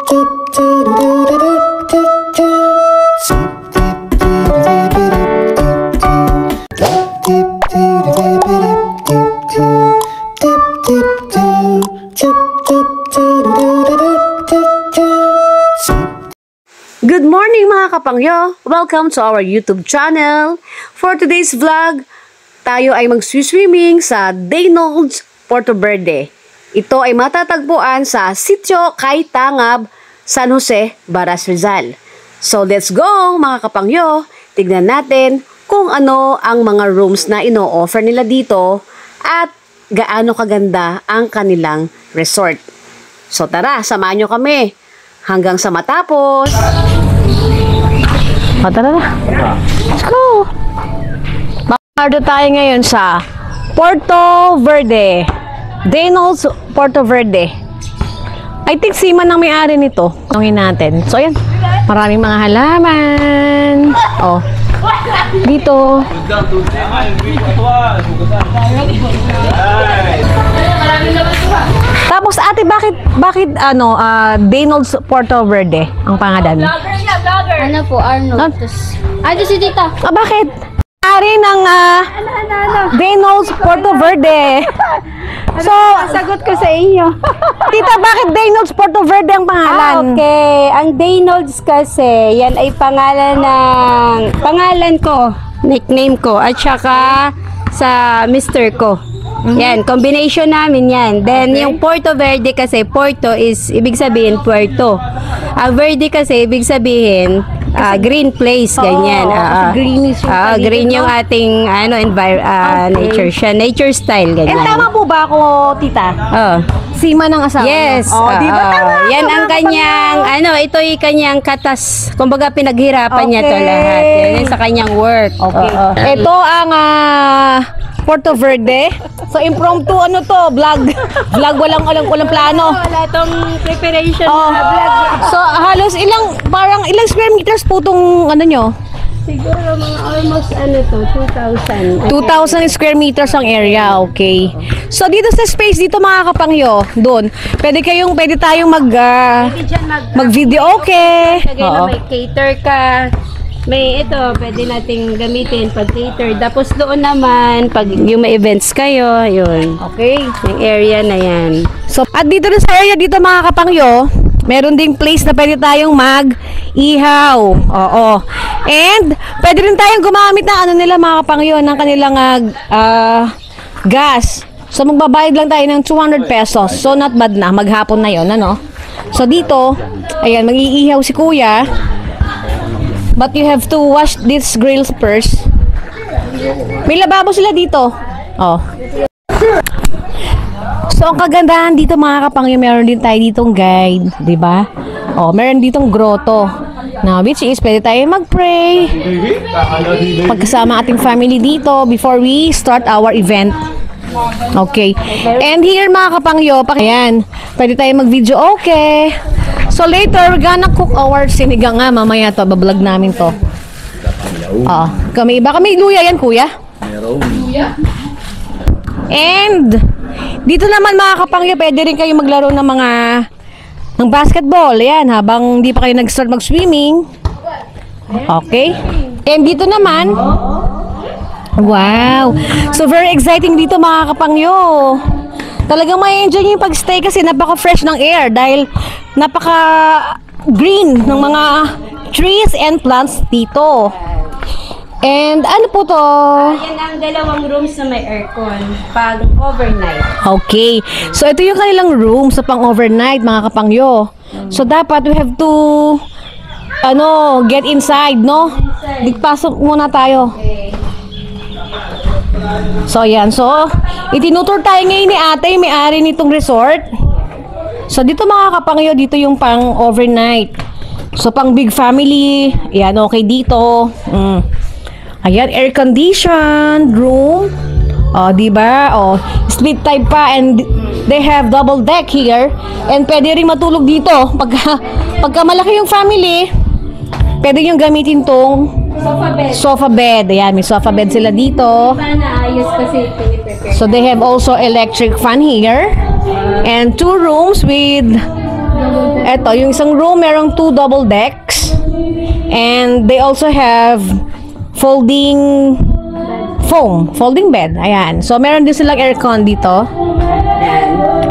Good morning mga kapangyo! Welcome to our YouTube channel. For today's vlog, tayo ay mag-swimming sa Deynolds, Puerto Verde. Ito ay matatagpuan sa Sitio Kay Tangab, San Jose, Baras, Rizal. So let's go mga kapangyo! Tignan natin kung ano ang mga rooms na ino-offer nila dito at gaano kaganda ang kanilang resort. So tara, samahan nyo kami hanggang sa matapos. O, tara na. Let's go. Makardo tayo ngayon sa Puerto Verde. Deynolds, Puerto Verde. I think si Man ang may-ari nito. Tungin natin. So, ayan. Maraming mga halaman. O. Dito. Tapos, ate, bakit Deynolds, Puerto Verde ang pangalan? Ano po, Arnold. Si Tita. Bakit? Ari ng Deynolds, Puerto Verde. So, Sagot ko sa inyo. tita, bakit Deynolds, Puerto Verde ang pangalan? Okay. Ang Deynolds kasi, yan ay pangalan ko, nickname ko, at saka sa mister ko. Yan, combination namin yan. Then, yung Puerto Verde kasi, Puerto is, ibig sabihin, Puerto. Verde kasi, ibig sabihin, green place, ganyan. Green yung ating, nature siya. Nature style, ganyan. Tama po ba ako, tita? Si Man ang asawa? Yes. Di ba tama? Yan ang kanyang, ito yung kanyang katas. Kumbaga, pinaghirapan niya to lahat. Yan yung sa kanyang work. Okay. Ito ang Puerto Verde. So, impromptu, vlog. Walang plano. Wala itong preparation na vlog. So, halos ilang square meters po itong nyo? Siguro mga almost 2,000. 2,000 square meters ang area, okay. So, dito sa space, dito mga kapangyo, doon, pwede tayong mag-video, okay. May cater ka. May pwede nating gamitin pag cater. Tapos doon naman, pag yung may events kayo, yun. Okay. Yung area na yan. So, at dito na sa area, dito mga kapangyo, meron ding place na pwede tayong mag-ihaw. Oo. And, pwede rin tayong gumamit na nila mga kapangyo, ng kanilang gas. So, magbabayad lang tayo ng 200 pesos. So, not bad na. Maghapon na yon, So, dito, ayan, mag-iihaw si kuya. But you have to wash these grills first. May lababo sila dito. Oh. So, ang kagandahan dito mga kapangyo, meron din tayo ditong guide, di ba? Oh, meron ditong grotto. Now, which is, pwede tayo mag-pray. Pagkasama ating family dito before we start our event. Okay. And here mga kapangyo, ayan, pwede tayo mag-video, okay. So later, we're gonna cook our sinigang nga. Mamaya to, bablog namin to. Kami luya yan, kuya? Luya. And, dito naman mga kapangyo, pwede rin kayo maglaro ng ng basketball. Ayan, habang hindi pa kayo nag-start mag-swimming. Okay. And dito naman, wow. So very exciting dito mga kapangyo. Talagang may enjoy yung pag-stay kasi napaka-fresh ng air dahil napaka-green ng mga trees and plants dito. And ano po to? Yan ang dalawang rooms na may aircon pag overnight. Okay. So ito yung kanilang room sa pang-overnight mga kapangyo. So dapat we have to get inside, no? Digpasok muna tayo. Okay. So, ayan. So, itinutur tayo ngayon ni ate, may-ari nitong resort. So, dito mga kapangyo, dito yung pang overnight. So, pang big family. Ayan, okay dito. Ayan, air-conditioned room. Diba? Split type pa and they have double deck here. And pwede rin matulog dito. Pagka malaki yung family, pwede yung gamitin tong sofa bed. Ayan, may sofa bed sila dito. So they have also electric fan here. And 2 rooms with Eto, yung isang room, merong 2 double decks. And they also have folding folding bed. Ayan. So, meron din silang aircon dito.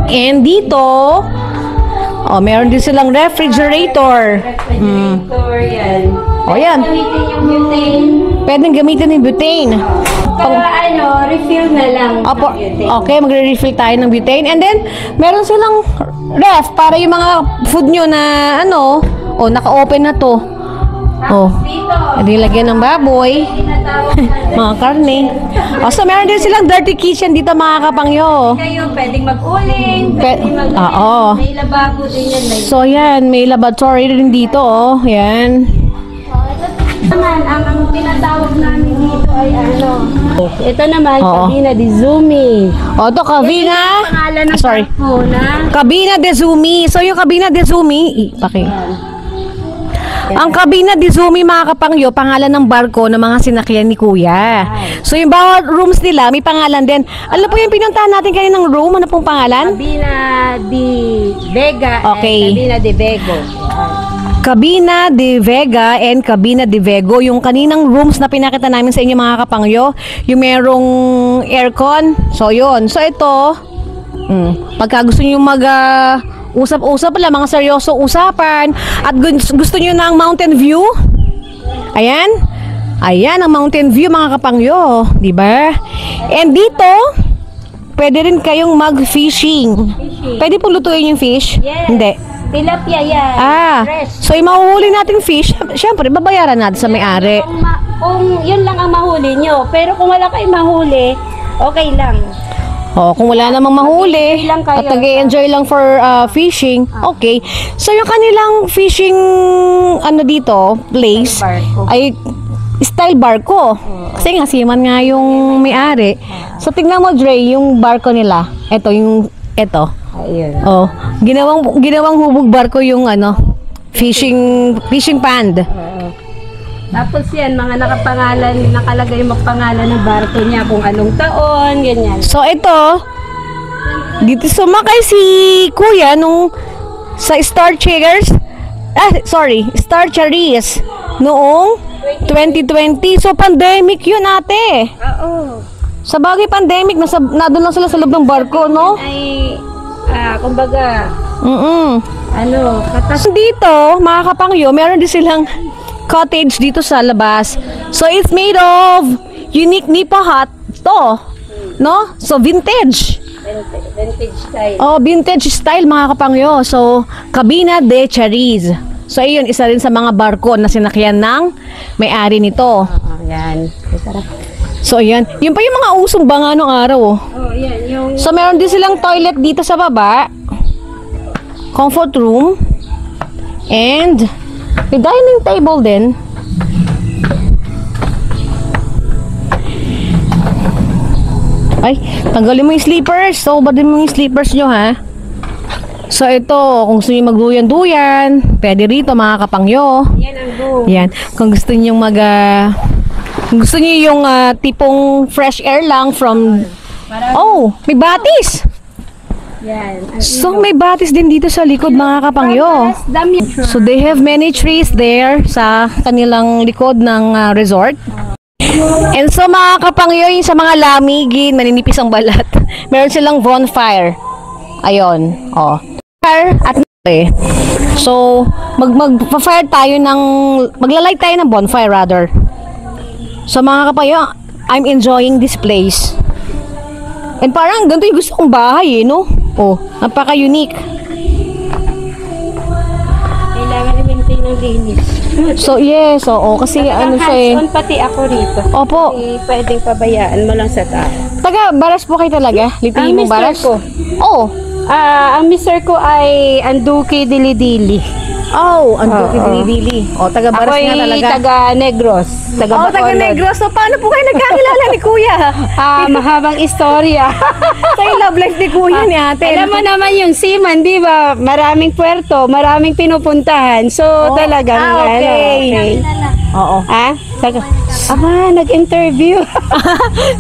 And dito, meron din silang refrigerator. Yan. Yan. Gamitin yung butane. Pwedeng gamitin yung butane. Refill na lang. Opo. Okay, magre-refill tayo ng butane. And then, meron silang ref para yung mga food nyo na naka-open na to. Hindi lagyan ng baboy. Mga karne. So, meron din silang dirty kitchen dito, mga kapangyo. Kayo, pwedeng mag-uling. Pwedeng May lababo din yan. So, yan. May lavatory rin dito, Yan. Naman, ang tinatawag namin dito ay ito naman, Cabina de Zumi. Ito, Cabina. Pangalan ng Cabina de Zumi. So, yung Cabina de Zumi, ang Cabina de Zumi, mga kapangyo, pangalan ng barko ng mga sinakyan ni Kuya. So, yung bawat rooms nila, may pangalan din. Alam po yung pinuntahan natin kaninang room? Ano pong pangalan? Cabina de Vega Okay. and Cabina de Vego. Cabina de Vega and Cabina de Vego. Yung kaninang rooms na pinakita namin sa inyo, mga kapangyo, yung merong aircon. So, yun. So, ito, pagka gusto nyo usap-usap lang, mga seryoso usapan, at gusto nyo ng mountain view, ayan ang mountain view, mga kapangyo, di ba? And dito, pwede rin kayong mag-fishing. Pwede po lutuin yung fish? Yes. Hindi. Tilapia yan. So yung mahuhuli natin fish, syempre babayaran natin sa may-ari. Kung yun lang ang mahuli nyo, pero kung wala kayong mahuli, okay lang. Kung wala namang mahuli lang kayo, at nag-enjoy lang for fishing, okay. So yung kanilang fishing dito, place ay style barko. Kasi nga siman nga yung may-ari. So tingnan mo, Dre, yung barko nila. Ito. Ayun. Ginawang hubog barko yung fishing pond. Tapos yan, mga nakalagay yung pangalan ng barko niya, kung anong taon, ganyan. So ito, dito sumakay si Kuya sa Star Cherries noong 2020. So pandemic yun, ate. Oo. Sa bagay pandemic, nandun lang sila sa loob ng barko, no? Ay, kumbaga, dito, mga kapangyo, meron din silang cottage dito sa labas. So, it's made of unique nipa hut to, no? So, vintage. Vintage style. Vintage style, mga kapangyo. So, Cabina de Cherries. So, ayun, isa rin sa mga barko na sinakyan ng may-ari nito. Yan. So, ayan. Yun pa yung mga usong banga nung araw, yan. So, meron din silang toilet dito sa baba. Comfort room. And may dining table din. Ay, tanggalin mo yung sleepers. So, badin mo yung sleepers nyo, ha? So, ito, kung gusto nyo magduyan-duyan, pwede rito, mga kapangyo. Yan ang room. Yan. Kung gusto nyo kung gusto niyo yung tipong fresh air lang from... may batis! Yan. So, may batis din dito sa likod, mga kapangyo. So, they have many trees there sa kanilang likod ng resort. And so, mga kapangyo, yung sa mga lamigin, maninipis ang balat. Meron silang bonfire. Ayun. Fire at so, mag-fire tayo maglalight tayo ng bonfire rather. So, mga kapangyo, I'm enjoying this place. And parang ganito yung gusto kong bahay, no? Napaka-unique. Kailangan i-maintain ng linis. So, yes. Kasi hands-on pati ako rito. Opo. Pwedeng pabayaan mo lang sa tao. Taga, baras po kayo talaga? Litingin mo baras? Ko. Ang mister ko ay Anduki Dili-Dili. Anduki Dili-Dili. Taga baras nga talaga. Ako'y taga Negros. Taga Negros. So, paano po kayo nagkakilala ni Kuya? Mahabang istorya. So, yung love life ni Kuya ni ate. Alam mo naman yung seaman, di ba? Maraming puerto, maraming pinupuntahan. So, talagang okay. Oo. Aba, nag-interview.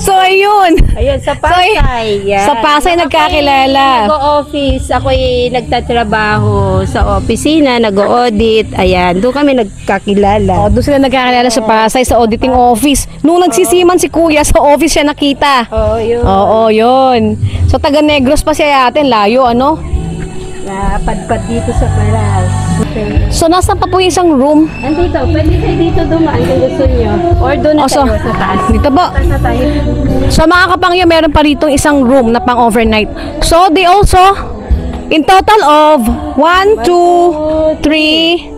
So, ayun. Ayun, sa Pasay. Yan. Sa Pasay nagkakilala. Nag-o-office. Ako'y nagtatrabaho sa opisina, nag-o-audit. Ayan, doon kami nagkakilala. Doon sila nagkakilala sa Pasay, sa auditing office. Nung nagsisiman si Kuya, sa office siya nakita. Oo, yun. Oo, yun. So, taga Negros pa siya atin, layo, ano? Napadpad dito sa Paras. Okay. So, nasa pa po yung isang room? Andito, pwede kayo dito dumaan kung gusto nyo. Or doon na So, tayo sa taas. dito po. Taas na tayo. So, mga kapangyo, meron pa rito isang room na pang overnight. So, they also, in total of 1, 2, 3,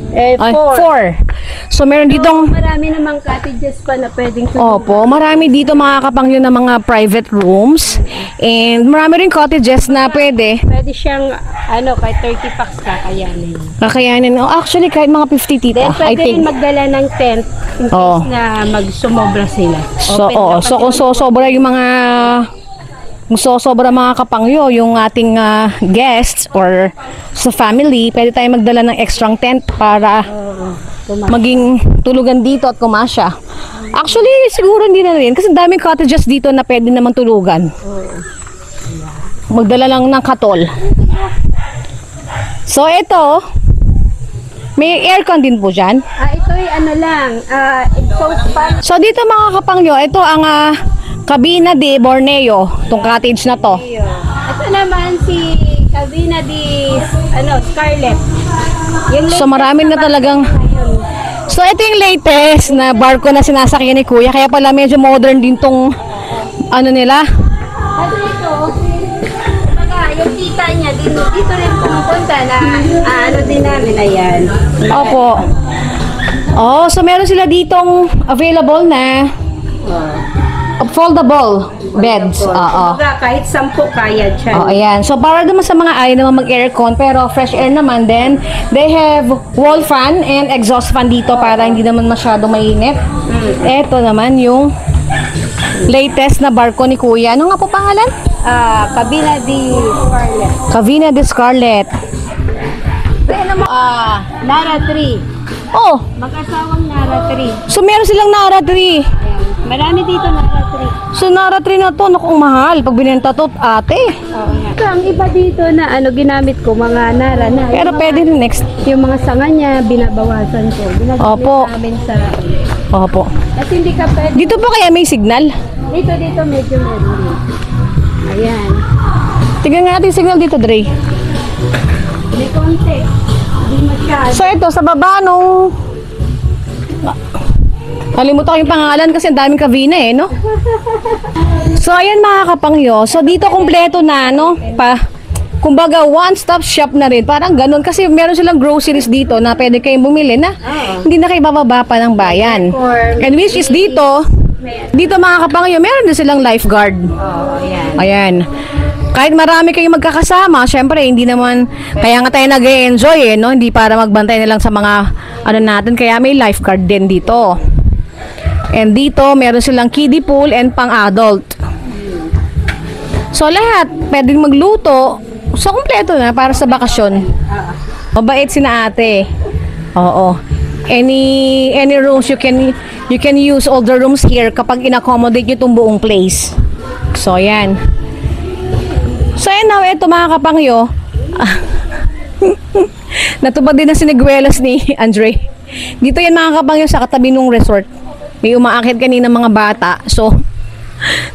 4. So, meron ditong, Marami namang cottages pa na pwedeng opo, marami dito mga kapangyo na mga private rooms. And marami rin cottages na pwede. Pwede siyang, kahit 30 packs kakayanin. Kakayanin. Oh, actually, kahit mga 50 tita, Then, I pwede think. rin magdala ng tent in case Oo. na magsumobra sila. So, Open oo. na So, kasi kung sosobra yung mga mga kapangyo, yung ating guests or sa family, pwede tayo magdala ng extra tent para maging tulugan dito at kumasya. Actually, siguro hindi na rin kasi daming cottages dito na pwede naman tulugan. Magdala lang ng katol. So, ito, may aircon din po dyan. Ito'y exhaust fan. So, dito mga kapangyo, ito ang Cabina de Borneo, itong cottage na to. Ito naman si Cabina de Scarlett. Yung So, marami na talagang... So, ito yung latest na barko na sinasakyan ni Kuya. Kaya pala medyo modern din tong nila. Kasi ito, yung tita niya, dito rin pumupunta na din namin, ayan. Opo. Oh, so meron sila ditong available na foldable beds. Oo. Kahit 10 kaya dyan. Oh, ayan. So, para naman sa mga ayaw naman mag-aircon, pero fresh air naman din, they have wall fan and exhaust fan dito para hindi naman masyadong mainit. Ito naman yung latest na barko ni Kuya. Ano nga po pangalan? Cabina de Scarlett. Cabina de Scarlett. Nara 3. Oh, Mag-asawang Nara 3. so meron silang Nara 3. Ayan. Marami dito Nara 3. So, Nara 3 na to, naku, ang mahal. Pag binenta to, ate. Oo nga. Ang iba dito na ginamit ko, mga Nara na. Pero pwede rin next. Yung mga sanga niya, binabawasan ko. Opo. Namin sa... Opo. Kasi hindi ka pwede. Dito po kaya may signal? Dito medyo meron. Ayan. Tignan nga natin yung signal dito, Dre. May konti. Hindi masyado. So, ito, sa baba nung... Kalimutan ko yung pangalan kasi ang daming Cabina no? So, ayan mga kapangyo. So, dito kompleto na, no? Kumbaga, one-stop shop na rin. Parang ganun. Kasi meron silang groceries dito na pwede kayong bumili na hindi na kayo bababa pa ng bayan. And which is dito mga kapangyo, meron din silang lifeguard. Ayan. Ayan. Kahit marami kayong magkakasama, syempre, hindi naman, kaya nga tayo nag-enjoy no? Hindi para magbantay na lang sa mga, natin, kaya may lifeguard din dito. And dito, meron silang kiddie pool and pang-adult. So, lahat, pwedeng magluto. So, kompleto na para sa bakasyon. Mabait si na ate. Oo. Any rooms you can use all the rooms here kapag in-accommodate nyo itong buong place. So, yan. So, yan now, ito mga kapangyo. Natupad din na siniguelas ni Andre. Dito yan mga kapangyo sa katabi ng resort. May umaakit kanina mga bata. So,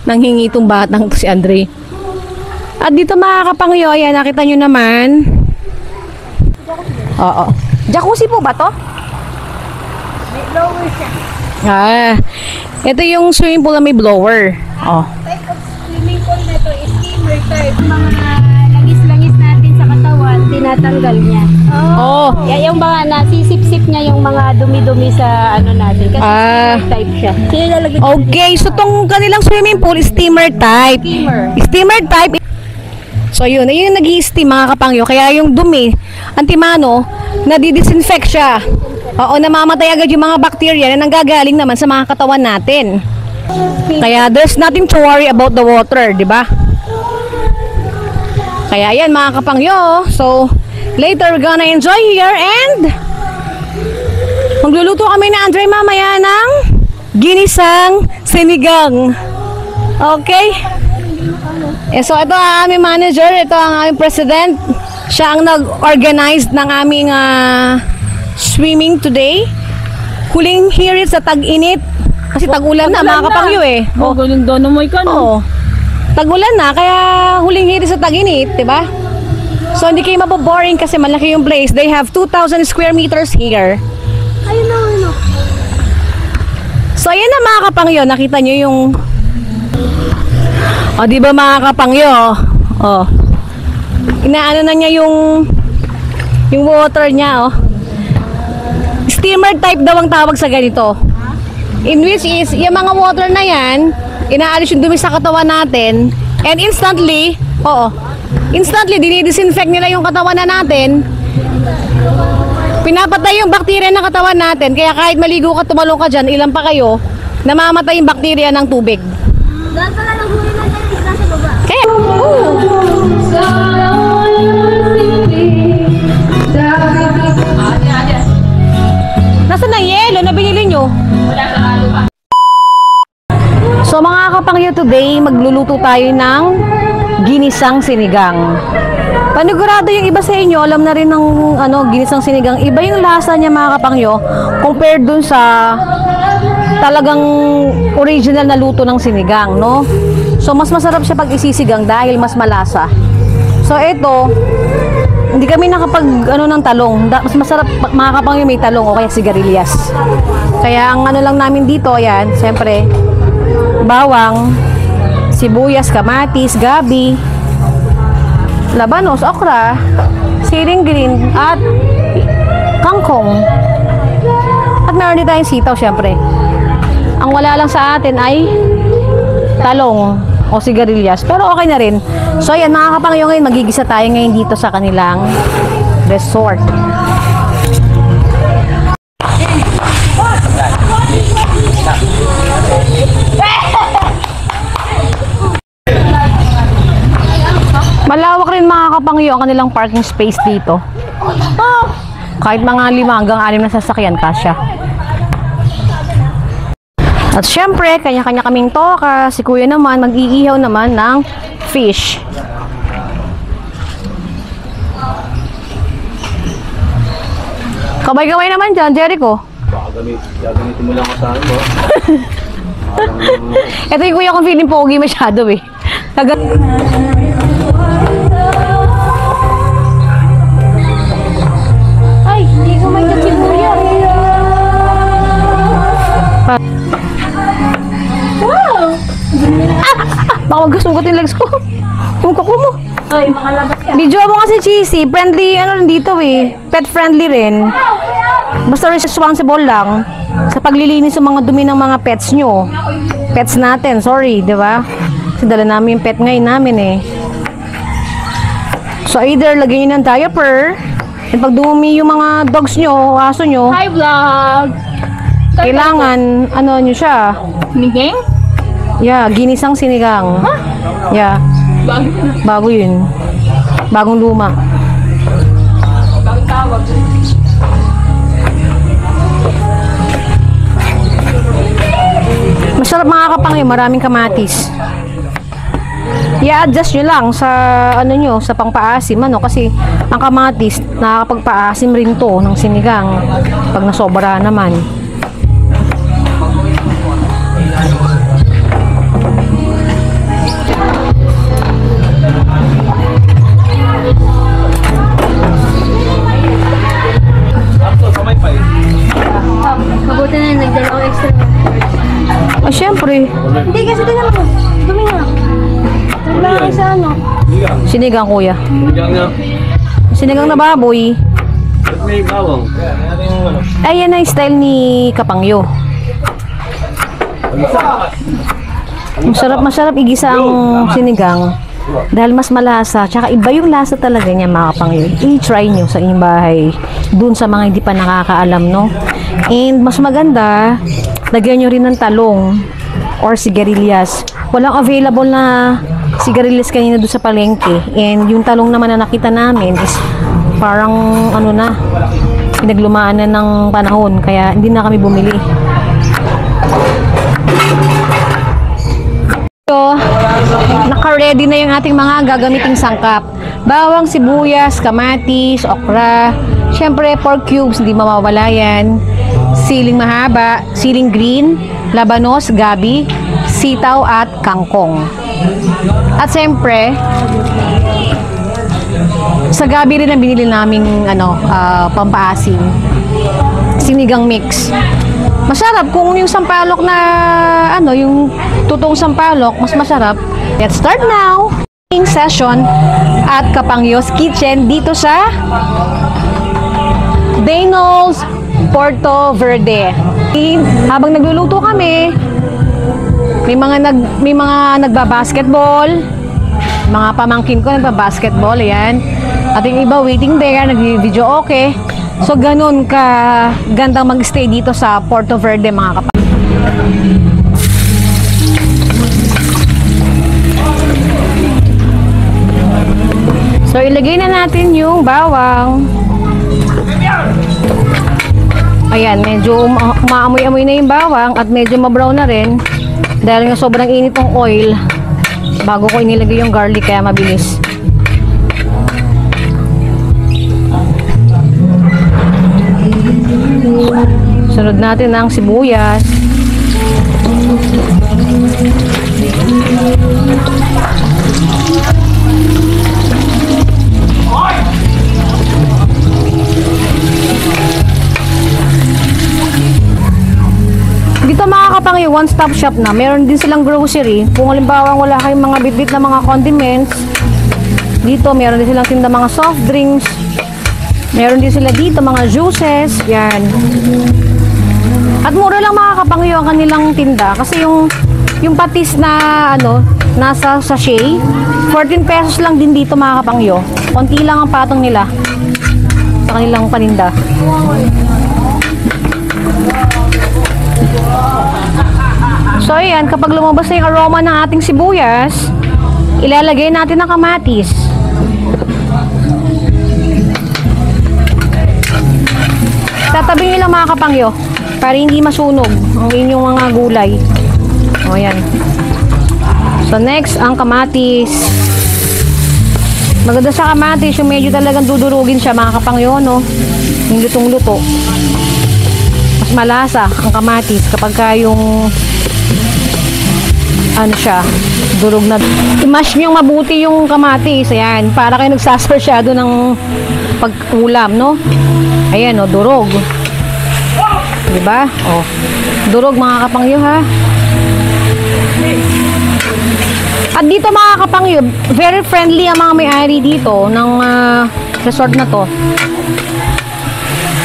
nanghingi itong batang to si Andre. At dito mga kapangyo, ayan, nakita nyo naman. Oo. Jacuzzi po ba to? May blower siya. Ito yung swimming pool na may blower. Oh. Type of swimming pool na to is steamer type. Mga langis-langis natin sa katawan, tinatanggal niya. Oh. Yung mga nasisip-sip niya yung mga dumi-dumi sa natin. Kasi steamer type siya. Okay, so tong kanilang swimming pool is steamer type. Steamer type. So yun yung nag-i-steam mga kapangyo. Kaya yung dumi, antimano, nadidisinfect siya. Oo, namamatay agad yung mga bacteria na nanggagaling naman sa mga katawan natin. Kaya there's nothing to worry about the water, di ba? Kaya yan mga kapangyo. So, later we're gonna enjoy here and magluluto kami na Andre mamaya ng ginisang sinigang. Okay? So ito ang aming manager, ito ang aming president. Siya ang nag-organize ng aming swimming today. Huling hirit sa tag-init. Kasi tag-ulan na, mga kapangyo eh. Ganun daw naman ka, no? Oo. Tag-ulan na, kaya huling hirit sa tag-init, diba? So hindi kayo maboboring kasi malaki yung place. They have 2,000 square meters here. Ayun na. So ayan na mga kapangyo, nakita nyo yung... O diba mga kapangyo? O. Inaano na niya yung water niya, oh. Steamer type daw ang tawag sa ganito. In which is, yung mga water na yan, inaalis yung dumi sa katawan natin, and instantly, dinidisinfect nila yung katawan na natin, pinapatay yung bakterya ng katawan natin, kaya kahit maligo ka, tumalong ka dyan, ilan pa kayo, namamatay yung bakterya ng tubig. Dahil pala naghuli na tayo isla sa baba. Kaya, Nasaan na yelo na binili nyo? So mga kapangyo, today magluluto tayo ng ginisang sinigang. Panigurado yung iba sa inyo, alam na rin ng ginisang sinigang. Iba yung lasa niya mga kapangyo compared dun sa talagang original na luto ng sinigang, no? So mas masarap siya pag isisigang dahil mas malasa. So ito, hindi kami nakapag ng talong. Mas masarap mga kapangyo may talong o kaya sigarilyas. Kaya ang lang namin dito, ayan, siyempre bawang, sibuyas, kamatis, gabi, labanos, okra, siling green, at kangkong. At meron din tayong sitaw, syempre. Ang wala lang sa atin ay talong o sigarilyas. Pero okay na rin. So, ayan, mga kapangyo, ngayon magigisa tayo ngayon dito sa kanilang resort. Malawak rin mga kapangyo ang kanilang parking space dito. Kahit mga 5 hanggang 6 na sasakyan, kasya. At syempre, kanya-kanya kaming toka. Si kuya naman, mag-iihaw naman ng fish. Kabay-kabay naman dyan, Jericho. Gagamitin mo lang kasama mo. Ito yung kuya kong feeling pogi masyado eh. Ay, hindi ko may si kuya. Wow! Baka magkasugot yung legs ko. Yung kuko mo. Ay, mga labas yan. Video mo kasi cheesy. Friendly, rin dito eh. Pet friendly rin. Basta responsible lang sa paglilinis ng mga dumi ng mga pets nyo. Pets natin, sorry, di ba? Kasi dala namin yung pet ngayon namin eh. So either lagyan nyo ng diaper, and pag dumi yung mga dogs nyo, aso nyo, Hi, vlog! kailangan, nyo siya. Nigeng? Yeah, ginisang sinigang. Yeah. Bago yun. Bagong luma. Bakit tawag? Masarap mga kapangyo, maraming kamatis. I-adjust nyo lang sa nyo, sa pangpaasim kasi ang kamatis nakakapagpaasim rin to ng sinigang pag nasobra naman. Mabuti na nagdala ko extra. Syempre, Hindi kasi tingnan mo. Dumi nga. Wala sa sinigang kuya. Sinigang na baboy. Ba't may bawang? Ayan na yung style ni Kapangyo. Masarap igisa ang sinigang dahil mas malasa, tsaka iba yung lasa talaga niya mga Kapangyo. I-try nyo sa inyong bahay dun sa mga hindi pa nakakaalam, no? And mas maganda, lagyan nyo rin ng talong or sigarilyas. Walang available na sigarilyas kanina doon sa palengke, and yung talong naman na nakita namin is parang pinaglumaan na ng panahon, kaya hindi na kami bumili. So, naka-ready na yung ating mga gagamiting sangkap. Bawang, sibuyas, kamatis, okra, syempre pork cubes, hindi mawawala yan. Siling mahaba, siling green, labanos, gabi, sitaw at kangkong. At syempre, sa gabi rin ang binili naming pampaasim. Sinigang mix. Masarap kung yung sampalok na yung totoong sampalok, mas masarap. Let's start now. Session at Kapangyo's Kitchen dito sa Daynold's Porto Verde. Habang nagluluto kami, may mga nagba-basketball, mga pamangkin ko nagba-basketball, ayan. At yung iba waiting there, nag-video okay. So ganun ka gandang mag-stay dito sa Porto Verde, mga kapatid. So ilagay na natin yung bawang. Ayan, medyo umaamoy-amoy na yung bawang at medyo ma-brown na rin dahil nga sobrang init ng oil bago ko inilagay yung garlic, kaya mabilis. Sunod natin ang sibuyas. Dito mga Kapangyo, one-stop shop na. Meron din silang grocery. Kung halimbawa wala kayong mga bitbit na mga condiments, dito meron din silang tinda mga soft drinks. Meron din sila dito mga juices. Yan. At mura lang mga Kapangyo ang kanilang tinda. Kasi yung patis na nasa sachet, 14 pesos lang din dito mga Kapangyo. Konti lang ang patong nila sa kanilang paninda. So ayan, kapag lumabas na yung aroma ng ating sibuyas, ilalagay natin ang kamatis. Tatabing nila mga Kapangyo para hindi masunog ang inyong mga gulay. O ayan. So next, ang kamatis. Maganda sa kamatis, yung medyo talagang dudurugin siya mga Kapangyo, no? Yung lutong-luto. Mas malasa ang kamatis kapag ka yung siya, durog na. I-mash nyo mabuti yung kamatis, ayan, para kayo nagsasasyado ng pag-ulam, no? Ayan, durog. Diba? Durog mga Kapangyo, ha? At dito mga Kapangyo, very friendly ang mga may-ari dito ng resort na to.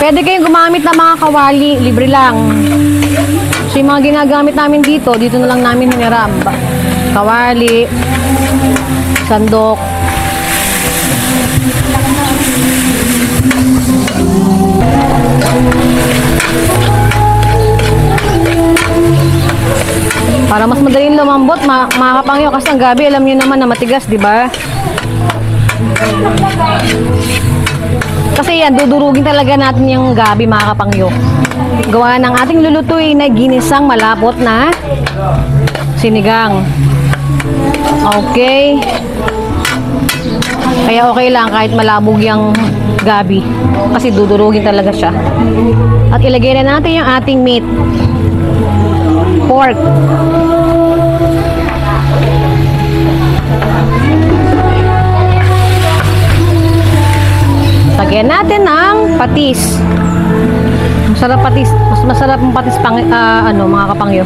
Pwede kayong gumamit ng mga kawali, libre lang. So yung mga ginagamit namin dito na lang namin hiniram. Kawali, sandok. Para mas madaling lumambot, mga Kapangyo, kasi ang gabi, alam niyo naman na matigas, di ba? Kasi yan, dudurugin talaga natin yung gabi, mga Kapangyo. Gawa ng ating lulutuin na ginisang malapot na sinigang. Okay. Kaya okay lang kahit malabog yung gabi. Kasi dudurugin talaga siya. At ilagay na natin yung ating meat. Pork. Lagyan natin ng patis. Masarap patis. Mas masarap ang patis mga Kapangyo.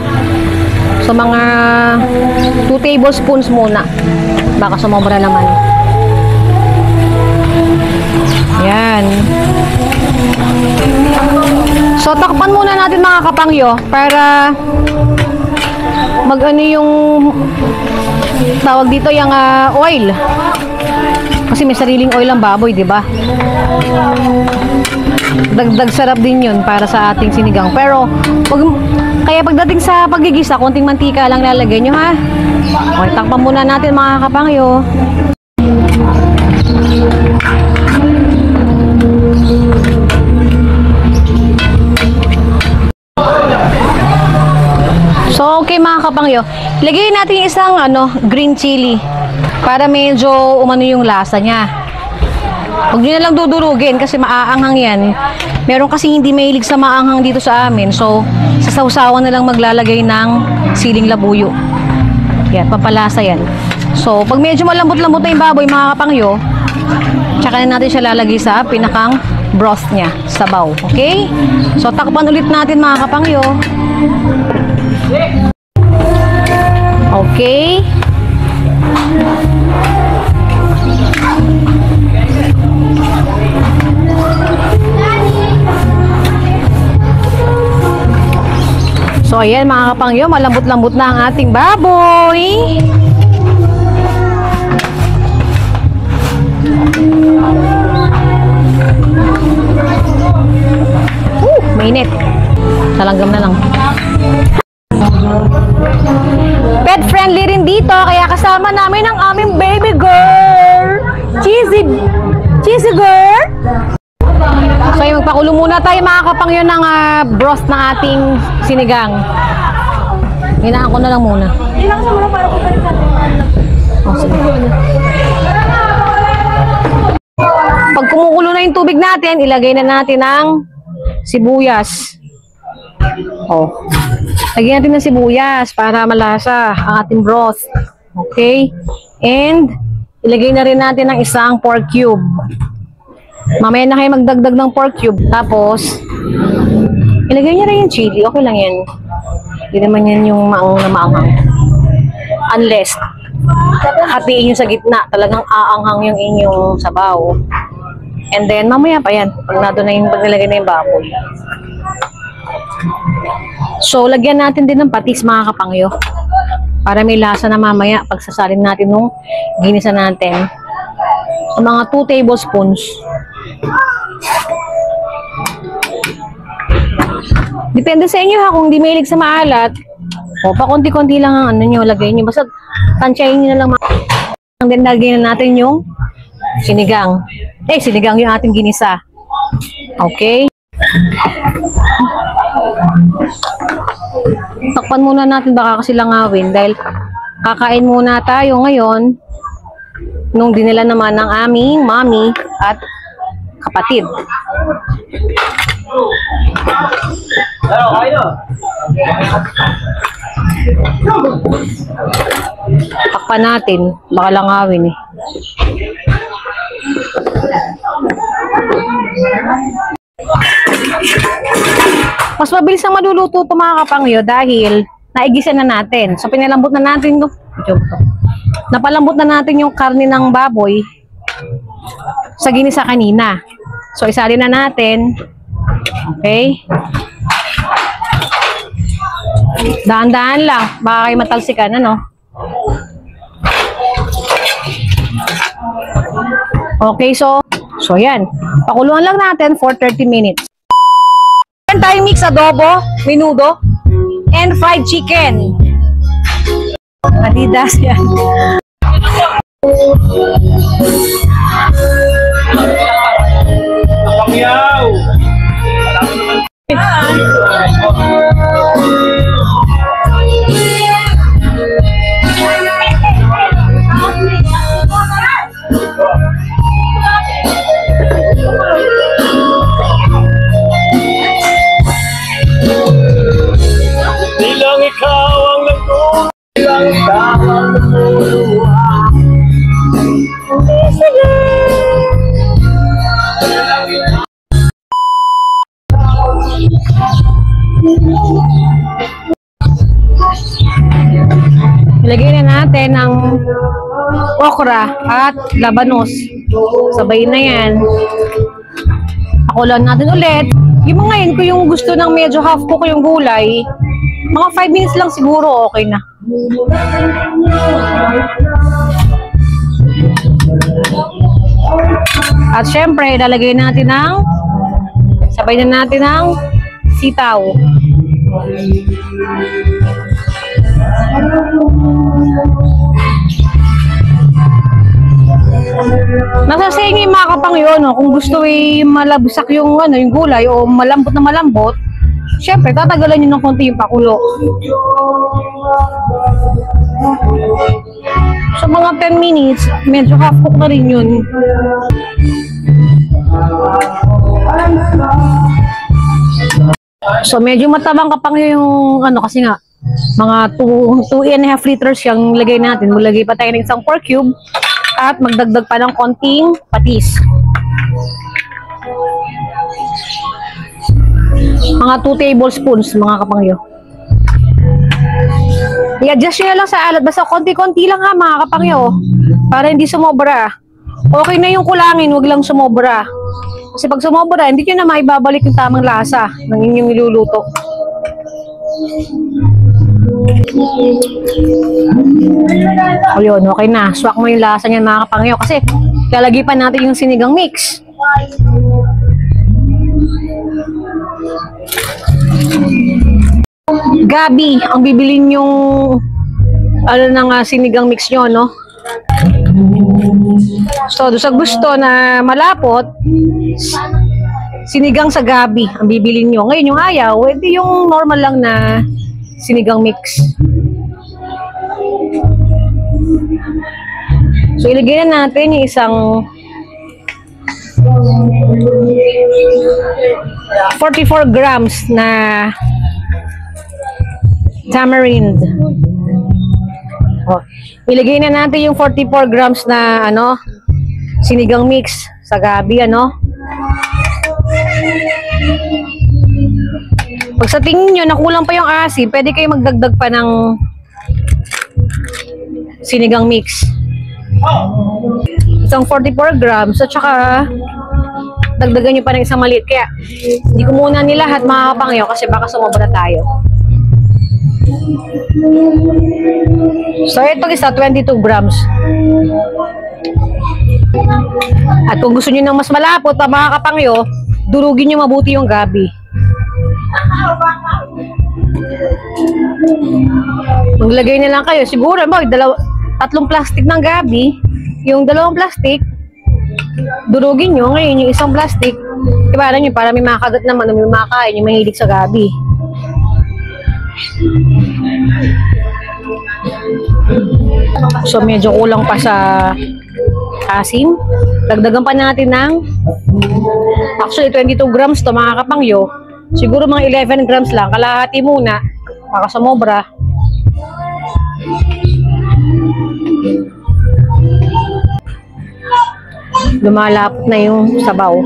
So mga 2 tablespoons muna. Baka sumobra naman. Yan. So takpan muna natin mga Kapangyo para yung tawag dito yung oil. Kasi may sariling oil ang baboy, di ba? Dagdag sarap din yun para sa ating sinigang. Pero, kaya pagdating sa paggigisa, konting mantika lang lalagay nyo, ha? Okay, takpan muna natin mga Kapangyo. So, Okay mga kapangyo, lagay natin yung isang green chili para medyo umano yung lasa niya. Huwag nyo na lang dudurugin kasi maaanghang yan. Meron kasi hindi mahilig sa maanghang dito sa amin. So, sa sausawan na lang maglalagay ng siling labuyo. Yan, papalasa yan. So, pag medyo malambot-lambot na yung baboy mga kapangyo, tsaka na natin siya lalagay sa pinakang broth niya, sabaw. Okay? So, takpan ulit natin mga kapangyo. Okay. So, ayan mga kapangyo, malambot-lambot na ang ating baboy. Mainit. Salanggam na lang. Pet friendly rin dito, kaya kasama namin ang aming baby girl. Cheesy girl. So, yung magpakulo muna tayo mga kapangyo ng broth ng ating sinigang. Hinaan ko na lang muna. Oh, sige. Pag kumukulo na yung tubig natin, ilagay na natin ang sibuyas. Oh. Lagyan natin ng sibuyas para malasa ang ating broth. Okay? And ilagay na rin natin ang isang pork cube. Mamaya na kayo magdagdag ng pork cube. Tapos ilagay niya rin yung chili. Okay lang yan. Hindi naman yan yung maang na maanghang. Unless hatiin nyo sa gitna. Talagang aanghang yung inyong sabaw. And then mamaya pa yan. Pag nilagay na yung baboy. So, lagyan natin din ng patis mga kapangyo. Para may lasa na mamaya pagsasalin natin nung ginisa natin. So, mga 2 tablespoons. Depende sa inyo ha, kung di mahilig sa maalat. O, pakunti-kunti lang ang nyo, lagay nyo. Basta tansyahin nyo na lang. And then, lagyan na natin yung sinigang. Sinigang yung ating ginisa. Okay? Takpan muna natin, baka kasi langawin dahil kakain muna tayo ngayon nung dinala naman ng aming mommy at kapatid. Takpan natin, baka langawin eh. Mas mabilis ang maluluto ito mga kapangyo dahil naigisa na natin. So, pinalambot na natin napalambot na natin yung karne ng baboy sa ginisa kanina. So, isalin na natin. Okay? Dahan-dahan lang. Baka kayo matalsikan, ano? Okay, so yan. Pakuluan lang natin for 30 minutes. Then tayo mix adobo, menudo, and fried chicken. Adidas yan. Pangyaw! Bilang ikaw ang nagtulong, bilang tamang lumuluha. Sige! Ilagay na natin ang okra at labanos. Sabay na yan. Pakulan natin ulit. Yung mga yun, kung yung gusto ng medyo half cook yung gulay, mga 5 minutes lang siguro okay na. At syempre, lalagay natin ang sabay na natin ang sitaw. Nasa sa inyo yung mga kapangyo, no? Kung gusto malabsak yung yung gulay o malambot na malambot, Siyempre, tatagalan nyo ng konti yung pakulo. So, mga 10 minutes, medyo half cook na rin yun. So, medyo matabang kapang yung, ano, kasi nga, mga 2.5 liters yung lagay natin. Mulagay pa tayo ng isang pork cube at magdagdag pa ng konting patis. Mga 2 tablespoons, mga kapangyo. I-adjust nyo na lang sa alat. Basta konti-konti lang ha, mga kapangyo. Para hindi sumobra. Okay na yung kulangin, wag lang sumobra. Kasi pag sumobra, hindi nyo na maibabalik yung tamang lasa ng inyong niluluto. Ayun, okay na. Swak mo yung lasa niyan, mga kapangyo. Kasi lalagay pa natin yung sinigang mix. Gabi ang bibilin yung ano ng sinigang mix nyo, no? So, sa gusto na malapot, sinigang sa gabi ang bibilin nyo. Ngayon yung ayaw, edi yung normal lang na sinigang mix. So, ilagay na natin yung isang 44 grams na tamarind. Oh, ilagay na natin yung 44 grams na ano, sinigang mix sa gabi, ano. Pag sa tingin nyo nakulang pa yung asin, pwede kayo magdagdag pa ng sinigang mix. Isang 44 grams at saka dagdagan nyo pa ng isang maliit. Kaya hindi ko muna nilahat, mga kapangyo, kasi baka sumobra tayo. So itong isa 22 grams. At kung gusto nyo ng mas malapot, mga kapangyo, durugin nyo mabuti yung gabi. Maglagay na lang kayo. Siguro, tatlong plastic ng gabi. Yung dalawang plastic, durugin nyo. Ngayon, yung isang plastic, ibaran nyo para may makagat naman o may makain yung mahilig sa gabi. So, medyo kulang pa sa asin. Dagdagan pa natin ng actually 22 grams to, mga kapangyo. Siguro mga 11 grams lang. Kalahati muna. Baka sumobra. Lumalapot na yung sabaw.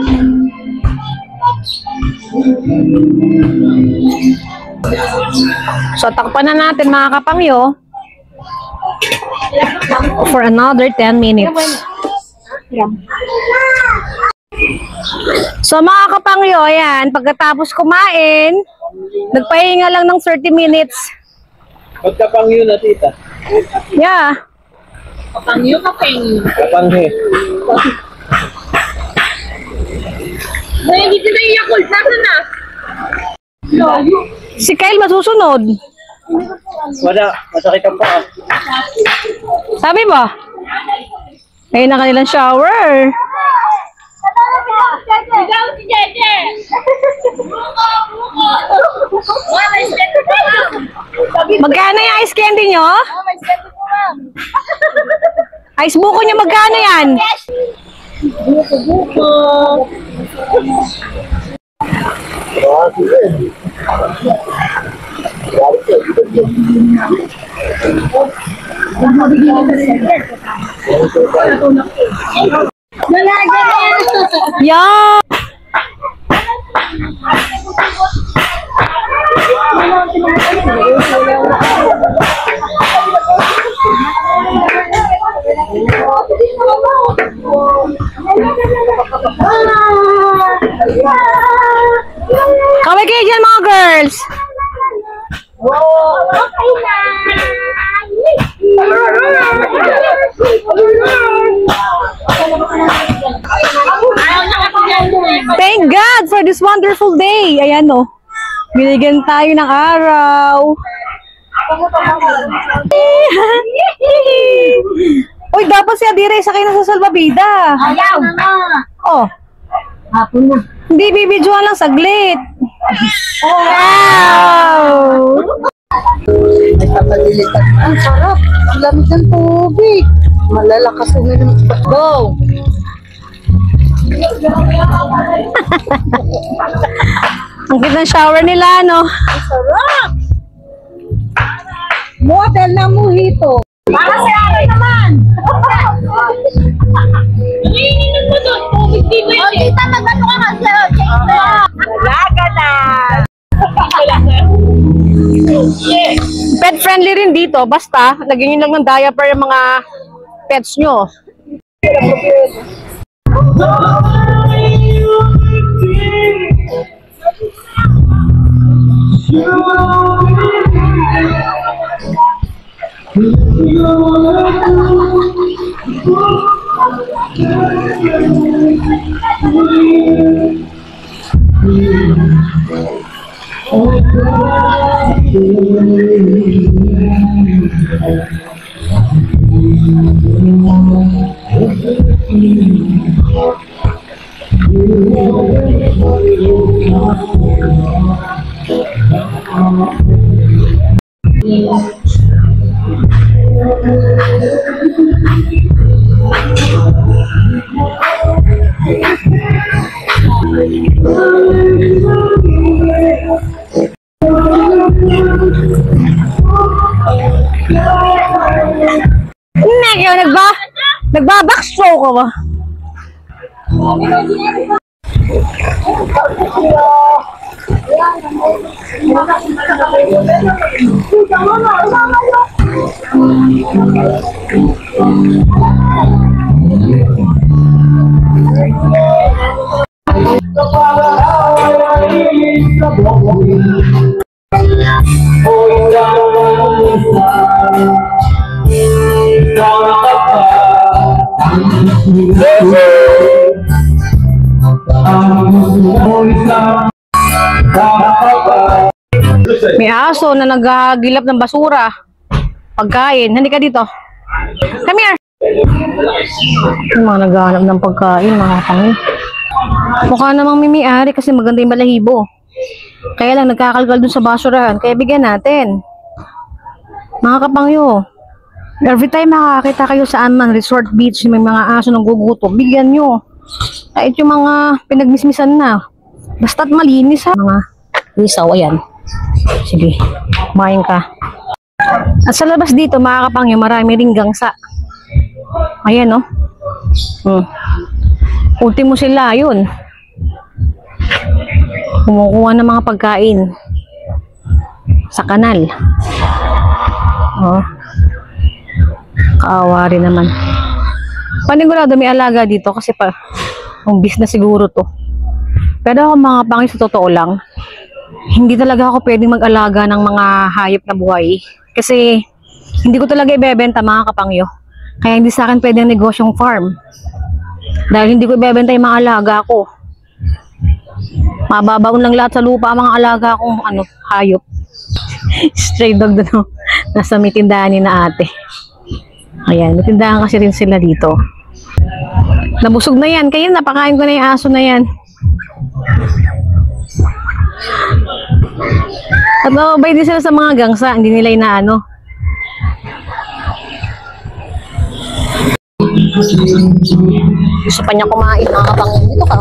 So, takpan na natin, mga kapangyo, for another 10 minutes. So, mga kapangyo, ayan, pagkatapos kumain, nagpahinga lang ng 30 minutes. Pagkapangyo na, tita. Yeah. Kapangyo, kapangyo. Kapanghe. Hindi na i-yakult. Nasaan na? Si Kyle masusunod. Wala, masakit ang paa. Sabi mo? Ayun na kanilang shower. Ikaw si Jeje! Buko! May stento po, ma'am! Magkano yung ice candy nyo? May stento po, ma'am! Ice buko nyo, magkano yan? Buko! Yeah! Kaway kayo dyan, mga girls! Okay na! Thank God for this wonderful day! Ayan, no. Binigyan tayo ng araw. Uy, dapat si Adire sakay na sa salbabida. Ayaw! Oh, Hapon na. hindi bibidyoan lang saglit. Wow! Ang sarap. Ang lamig ng tubig. Malalakas uminom. Go! Ang cute ng shower nila, no? Sarap! Model na mojito. Para sa akin naman! Nanginginig mo doon. Tubig dito yun. Tita, mag-ano ka kasi. Dalaga na! Pet friendly rin dito. Basta, lagyan nyo lang ng diaper yung mga pets nyo. Nagbabackstroke ka ba? May aso na naghahagilap ng basura. Pagkain. Hindi ka dito. Come here. Yung mga naghahanap ng pagkain, mga kapangin. Mukha namang may-ari kasi maganda yung balahibo. Kaya lang nagkakalkal dun sa basurahan. Kaya bigyan natin. Mga kapangyo, every time makakita kayo sa Anman Resort Beach, may mga aso nang gugutom, bigyan nyo. Kahit yung mga pinagmismisan na. Basta't malinis ha. Mga isaw, ayan. Sige, kumain ka. At sa labas dito, mga kapangyo, marami ring gangsa. Ayan, no? Ultimo sila, yun. Kumukuha ng mga pagkain sa kanal. Oh. Kaawa rin naman. Panigurado may alaga dito kasi pa ang business siguro to. Pero ako mga kapangyo, sa totoo lang, hindi talaga ako pwedeng mag-alaga ng mga hayop na buhay. Kasi hindi ko talaga ibebenta, mga kapangyo. Kaya hindi sa akin pwedeng negosyong farm. Dahil hindi ko ibebenta yung mga alaga ko. Mababaon lang lahat sa lupa ang mga alaga kong hayop. Stray dog doon. Nasa may tindahan ni na ate. Ayan, may tindahan kasi rin sila dito. Nabusog na yan. Kaya napakain ko na yung aso na yan. At mababay din sila sa mga gangsa. Hindi nila inaano. Gusto pa niya kumain, mga kapangyo. Dito ka.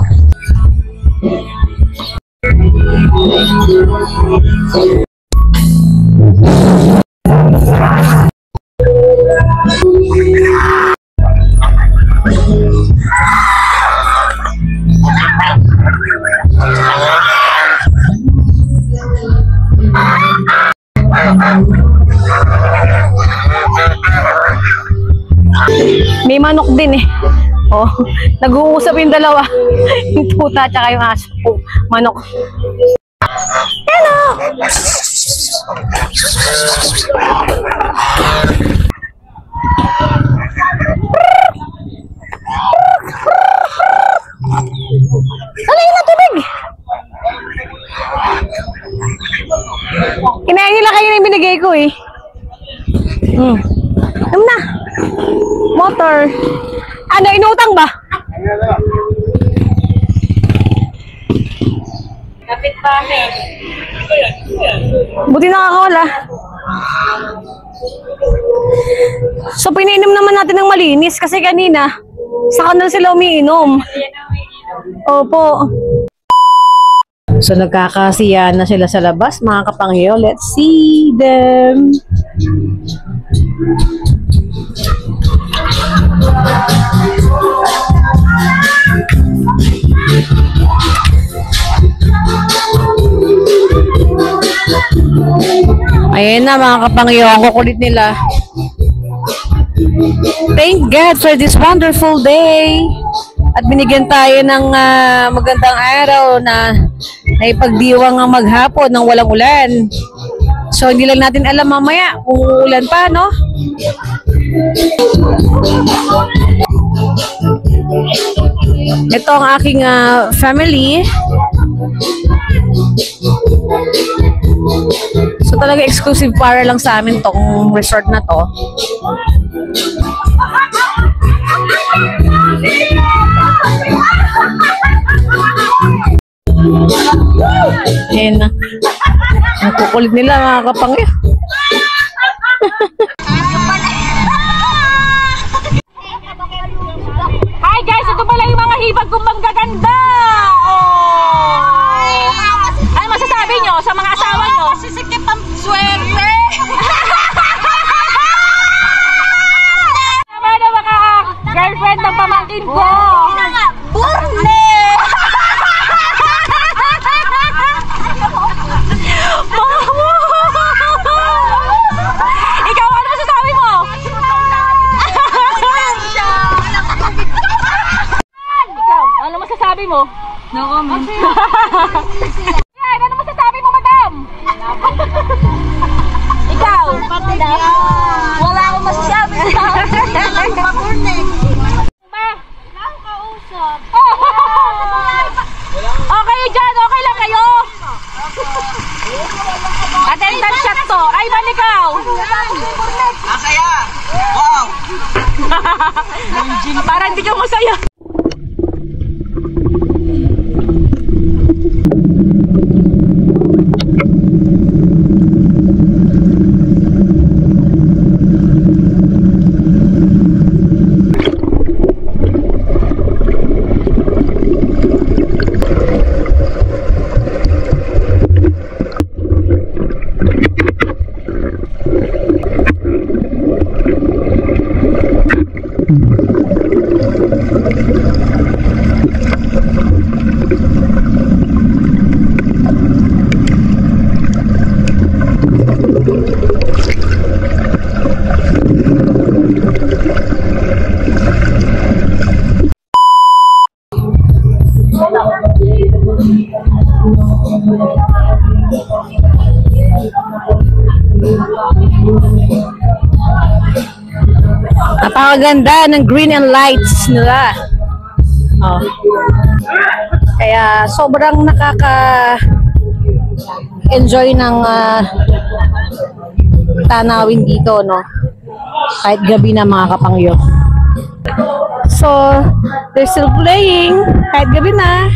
May manok din eh. Oh, nag-uusap yung dalawa. Yung tuta tsaka yung aso. Oh, manok. Hello! Alay na tubig! Kinain nila kayo na yung binigay ko eh. Ano na? Motor. Ano, inutang ba? Kapit bahay. Buti nakakawala. So, pinainom naman natin ng malinis kasi kanina, sa kanal sila umiinom. Opo. So, nagkakasiyahan na sila sa labas, mga kapangyo. Let's see them. Ayan na, mga kapangyo. Ang kukulit nila. Thank God for this wonderful day. At binigyan tayo ng magandang araw na naipagdiwang ang maghapon ng walang ulan. So, hindi lang natin alam mamaya kung ulan pa, no? Ito ang aking family. So, talaga exclusive para lang sa amin tong resort na to. Ayan na. Ang kukulit nila, mga kapangyo. Hi guys, ito pala yung mga hibag kong manggaganda. Ano masasabi nyo sa mga asawa nyo? Sisikip ang swerte. Naman ang mga girlfriend ng pamangkin ko. Burne! Ikaw, ano masasabi mo? Ikaw, ano masasabi mo? No comment. Yan, ano masasabi mo, madam? Ikaw? Wala akong masasabi. Okay dyan, okay lang kayo? Attendance shot to. Ay, man ikaw? Masaya! Wow! Parang hindi ka masaya. Napakaganda ng green and lights nila. Oh. Kaya sobrang nakaka-enjoy ng tanawin dito, no? Kahit gabi na, mga kapangyo. So, they're still playing kahit gabi na.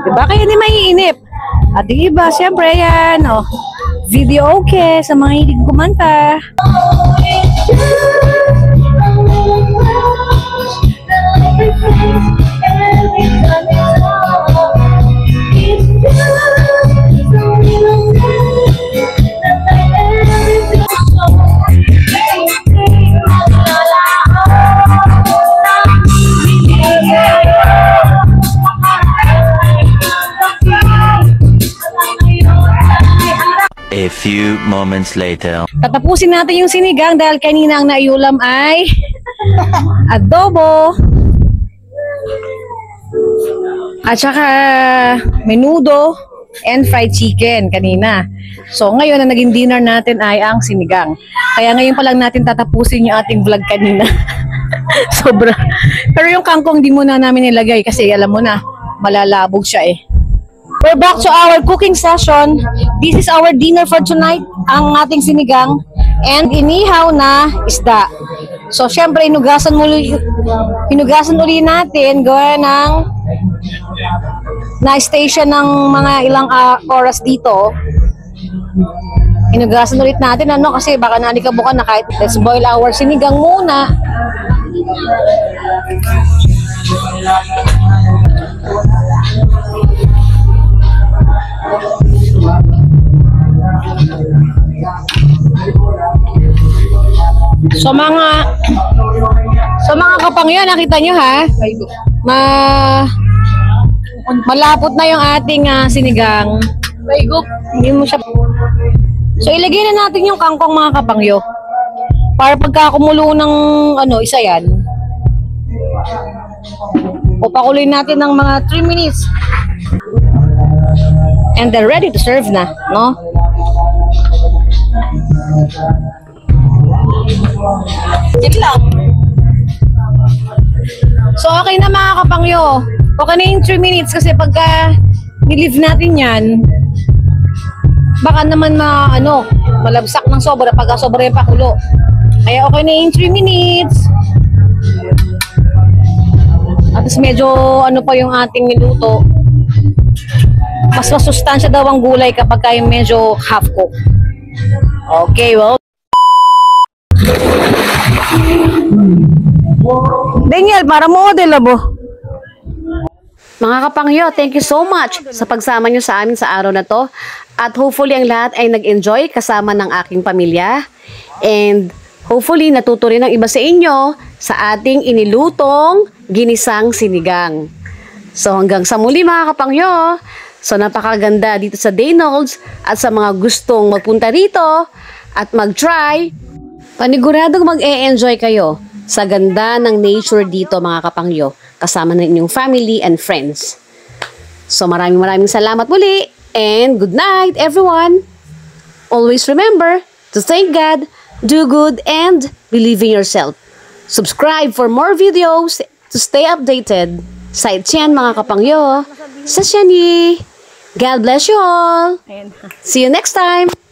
Diba kayo hindi maiinip? At yung iba, siyempre yan, oh. Video okay sa mga hilig kumanta. A few moments later. Tatapusin natin yung sinigang dahil kanina ang naiulam ay adobo at saka menudo and fried chicken kanina. So ngayon na naging dinner natin ay ang sinigang. Kaya ngayon pa lang natin tatapusin yung ating vlog kanina. Sobra. Pero yung kangkong di muna namin nilagay kasi alam mo na, malalabog siya eh. We're back to our cooking session. This is our dinner for tonight. Ang ating sinigang and inihaw na isda. So, syempre, hinugasan uli natin. Gawa ng na-stay siya ng mga ilang oras dito. Inugasan ulit natin kasi baka nalikabukan na kahit let's boil our sinigang muna. So mga kapangyo, nakita nyo ha? Malapot na yung ating sinigang. Hindi mo siya. So ilagay na natin yung kangkong mga kapangyo. Para pagka kumulo ng isa yan. Papakuloy natin ng mga 3 minutes. And they're ready to serve na, no? Yan lang. So okay na mga kapangyo. Okay na yung 3 minutes kasi pagka nilive natin yan, baka naman malabsak ng sobra pagka sobra yung pakulo. Kaya okay na yung 3 minutes. At medyo pa yung ating niluto. Mas masustansya daw ang gulay kapag yung medyo half cook. Okay, well. Daniel, para model abo. Mga kapangyo, thank you so much sa pagsama nyo sa amin sa araw na to. At hopefully ang lahat ay nag-enjoy kasama ng aking pamilya. And hopefully natuto rin ang iba sa inyo sa ating inilutong ginisang sinigang. So hanggang sa muli mga kapangyo. So napakaganda dito sa Daynolds at sa mga gustong magpunta rito at mag-try, paniguradong mag-e-enjoy kayo sa ganda ng nature dito mga kapangyo kasama ng inyong family and friends. So maraming salamat muli and good night everyone. Always remember to thank God, do good and believe in yourself. Subscribe for more videos to stay updated. Sa Etienne mga kapangyo, sa Shani. God bless you all. See you next time.